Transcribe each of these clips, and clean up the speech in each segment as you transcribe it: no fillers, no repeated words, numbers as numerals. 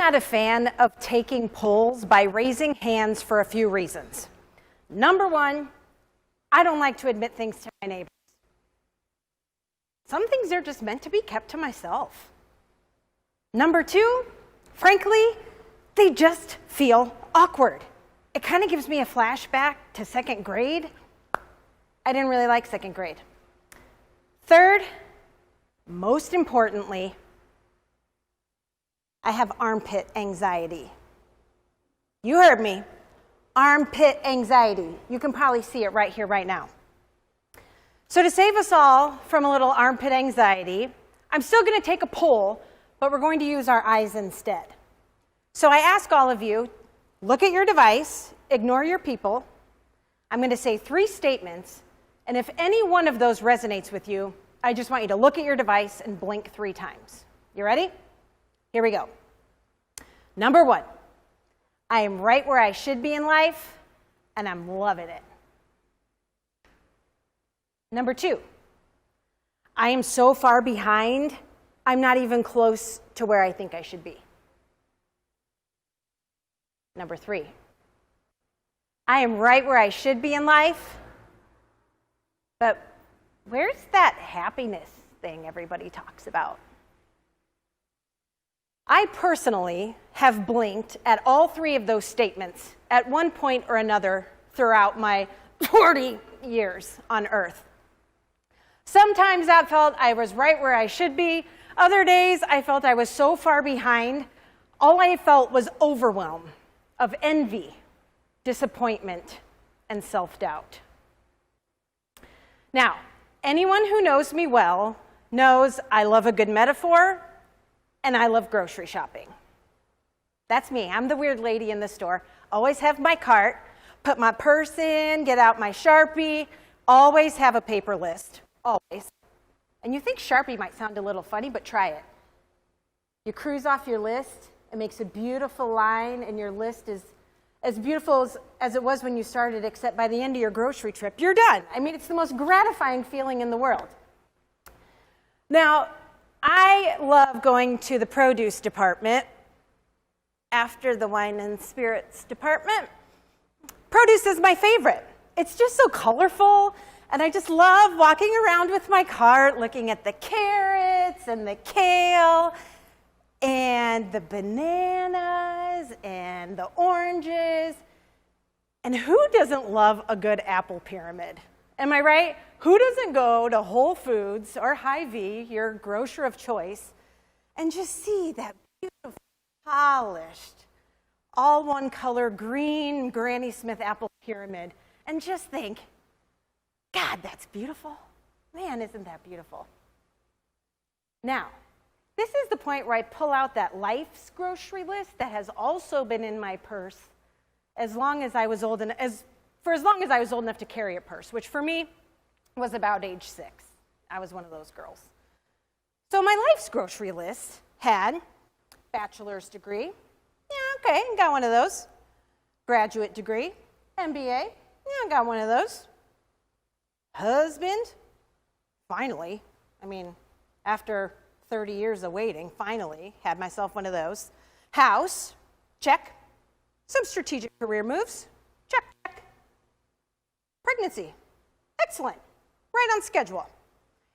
not a fan of taking polls by raising hands for a few reasons. Number one, I don't like to admit things to my neighbors. Some things are just meant to be kept to myself. Number two, frankly, they just feel awkward. It kind of gives me a flashback to second grade. I didn't really like second grade. Third, most importantly, I have armpit anxiety. You heard me. Armpit anxiety. You can probably see it right here, right now. So to save us all from a little armpit anxiety, I'm still going to take a poll, but we're going to use our eyes instead. So I ask all of you, look at your device, ignore your people. I'm going to say 3 statements, and if any one of those resonates with you, I just want you to look at your device and blink 3 times. You ready? Here we go. Number 1, I am right where I should be in life, and I'm loving it. Number 2, I am so far behind, I'm not even close to where I think I should be. Number 3, I am right where I should be in life, but where's that happiness thing everybody talks about? I personally have blinked at all 3 of those statements at one point or another throughout my 40 years on Earth. Sometimes that felt I was right where I should be. Other days I felt I was so far behind. All I felt was overwhelm of envy, disappointment, and self-doubt. Now, anyone who knows me well knows I love a good metaphor and I love grocery shopping. That's me. I'm the weird lady in the store. Always have my cart, put my purse in, get out my Sharpie, always have a paper list, always. And you think Sharpie might sound a little funny, but try it. You cruise off your list, it makes a beautiful line, and your list is as beautiful as it was when you started, except by the end of your grocery trip, you're done. I mean, it's the most gratifying feeling in the world. Now, I love going to the produce department after the wine and spirits department. Produce is my favorite. It's just so colorful, and I just love walking around with my cart, looking at the carrots and the kale and the bananas and the oranges. And who doesn't love a good apple pyramid? Am I right? Who doesn't go to Whole Foods or Hy-Vee, your grocer of choice, and just see that beautiful, polished, all one color green Granny Smith apple pyramid and just think, God, that's beautiful. Man, isn't that beautiful? Now, this is the point where I pull out that Life's grocery list that has also been in my purse for as long as I was old enough to carry a purse, which for me was about age 6. I was one of those girls. So my Life's grocery list had bachelor's degree. Yeah, okay, got one of those. Graduate degree, MBA. Yeah, got one of those. Husband, finally, after 30 years of waiting, finally had myself one of those. House, check. Some strategic career moves, check, check. Pregnancy, excellent, right on schedule.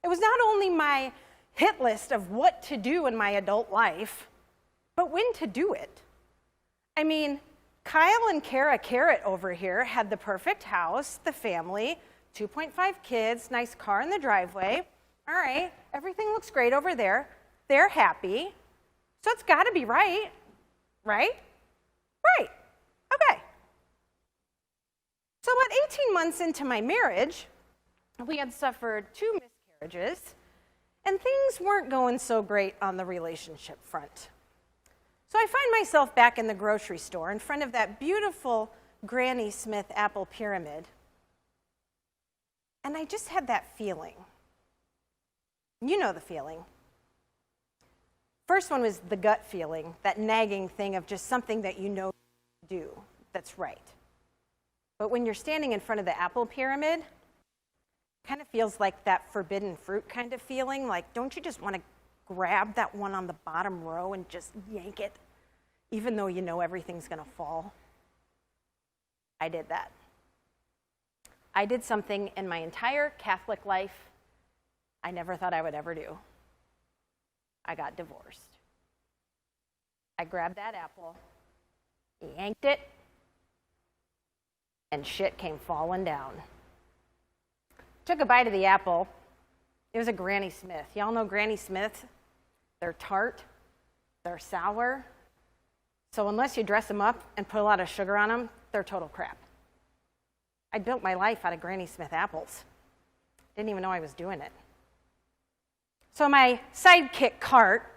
It was not only my hit list of what to do in my adult life, but when to do it. Kyle and Kara Carrot over here had the perfect house, the family, 2.5 kids, nice car in the driveway. All right, everything looks great over there. They're happy, so it's got to be right, right? Right, okay. So about 18 months into my marriage, we had suffered 2 miscarriages, and things weren't going so great on the relationship front. So I find myself back in the grocery store in front of that beautiful Granny Smith apple pyramid, and I just had that feeling. You know the feeling. First one was the gut feeling, that nagging thing of just something that you know to do that's right. But when you're standing in front of the apple pyramid, it kind of feels like that forbidden fruit kind of feeling, like don't you just want to grab that one on the bottom row and just yank it, even though you know everything's going to fall. I did that. I did something in my entire Catholic life I never thought I would ever do. I got divorced. I grabbed that apple, yanked it, and shit came falling down. Took a bite of the apple. It was a Granny Smith. Y'all know Granny Smith? They're tart, they're sour. So unless you dress them up and put a lot of sugar on them, they're total crap. I built my life out of Granny Smith apples. Didn't even know I was doing it. So my sidekick cart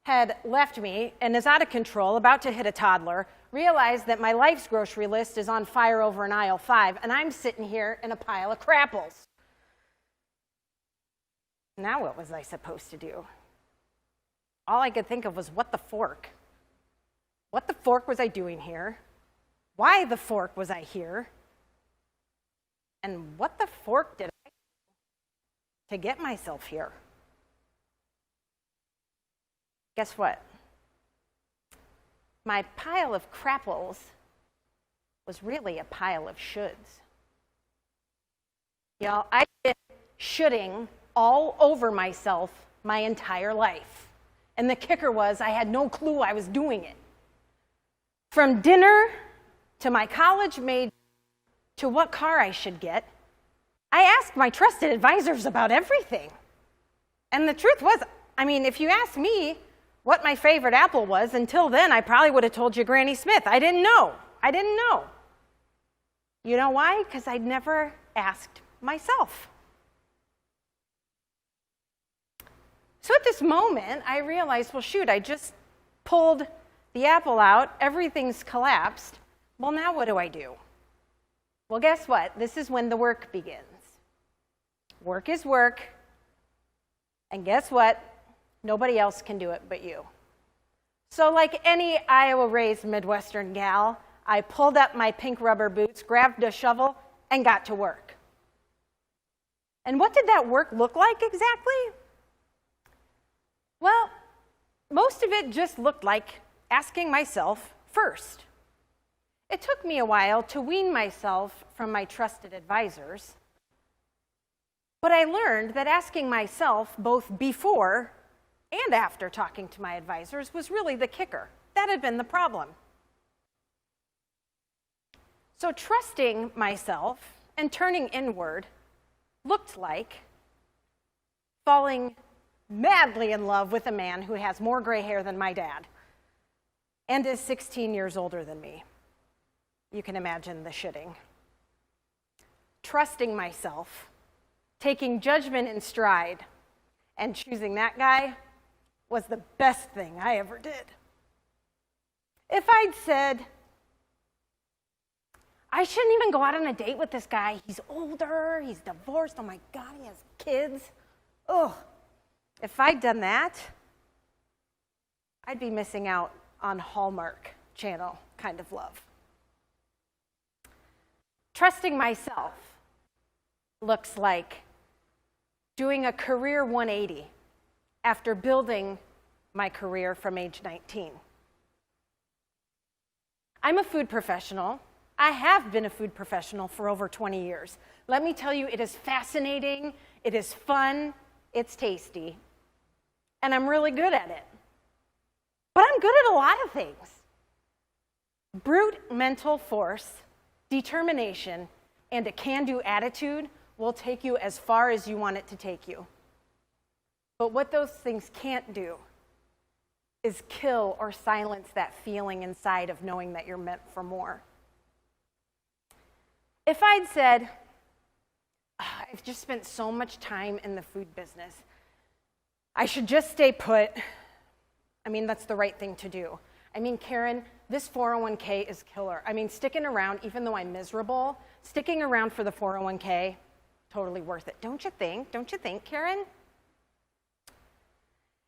had left me and is out of control, about to hit a toddler, realized that my life's grocery list is on fire over in aisle 5, and I'm sitting here in a pile of crapples. Now what was I supposed to do? All I could think of was, what the fork? What the fork was I doing here? Why the fork was I here? And what the fork did I do to get myself here? Guess what? My pile of crapples was really a pile of shoulds. Y'all, I've been shoulding all over myself my entire life. And the kicker was, I had no clue I was doing it. From dinner to my college major to what car I should get, I asked my trusted advisors about everything. And the truth was, if you asked me what my favorite apple was, until then I probably would have told you Granny Smith. I didn't know. You know why? Because I'd never asked myself. So at this moment, I realized, well, shoot, I just pulled the apple out, everything's collapsed. Well, now what do I do? Well, guess what? This is when the work begins. Work is work, and guess what? Nobody else can do it but you. So like any Iowa-raised Midwestern gal, I pulled up my pink rubber boots, grabbed a shovel, and got to work. And what did that work look like exactly? Well, most of it just looked like asking myself first. It took me a while to wean myself from my trusted advisors, but I learned that asking myself both before and after talking to my advisors was really the kicker. That had been the problem. So trusting myself and turning inward looked like falling madly in love with a man who has more gray hair than my dad and is 16 years older than me. You can imagine the shitting. Trusting myself, taking judgment in stride, and choosing that guy was the best thing I ever did. If I'd said, I shouldn't even go out on a date with this guy, he's older, he's divorced, oh my God, he has kids. Ugh. If I'd done that, I'd be missing out on Hallmark Channel kind of love. Trusting myself looks like doing a career 180 after building my career from age 19. I'm a food professional. I have been a food professional for over 20 years. Let me tell you, it is fascinating, it is fun, it's tasty, and I'm really good at it. But I'm good at a lot of things. Brute mental force, determination, and a can-do attitude will take you as far as you want it to take you. But what those things can't do is kill or silence that feeling inside of knowing that you're meant for more. If I'd said, I've just spent so much time in the food business, I should just stay put, that's the right thing to do. Karen, this 401k is killer. Sticking around, even though I'm miserable, sticking around for the 401k, totally worth it. Don't you think? Don't you think, Karen?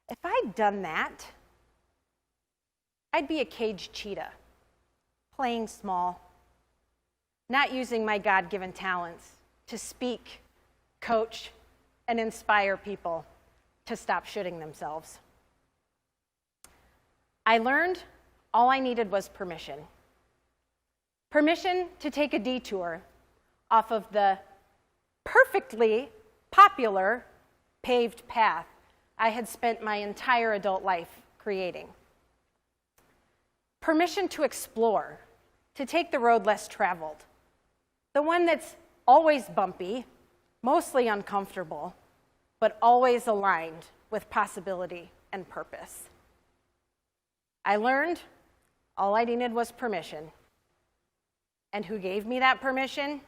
If I'd done that, I'd be a caged cheetah, playing small, not using my God-given talents to speak, coach, and inspire people to stop shooting themselves. I learned all I needed was permission. Permission to take a detour off of the perfectly popular paved path I had spent my entire adult life creating. Permission to explore, to take the road less traveled, the one that's always bumpy, mostly uncomfortable, but always aligned with possibility and purpose. I learned all I needed was permission. And who gave me that permission?